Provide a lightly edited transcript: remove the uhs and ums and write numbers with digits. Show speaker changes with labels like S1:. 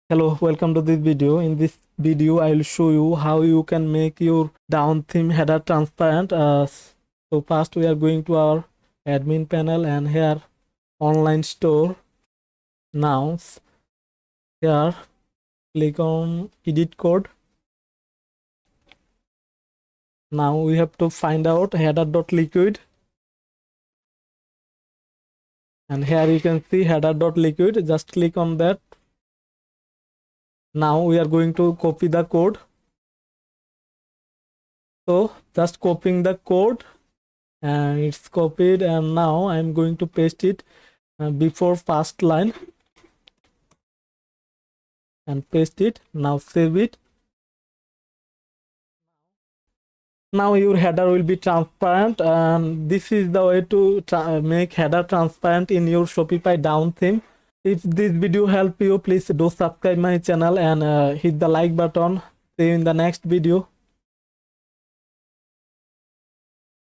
S1: Hello, welcome to this video. In this video, I will show you how you can make your down theme header transparent. So first we are going to our admin panel and here online store. Now here click on edit code. Now we have to find out header.liquid. And here you can see header.liquid. Just click on that. Now we are going to copy the code. So just copying the code and it's copied, and now I'm going to paste it before first line and paste it. Now save it. Now your header will be transparent, and this is the way to make header transparent in your Shopify down theme. If this video helped you, please do subscribe my channel and hit the like button. See you in the next video.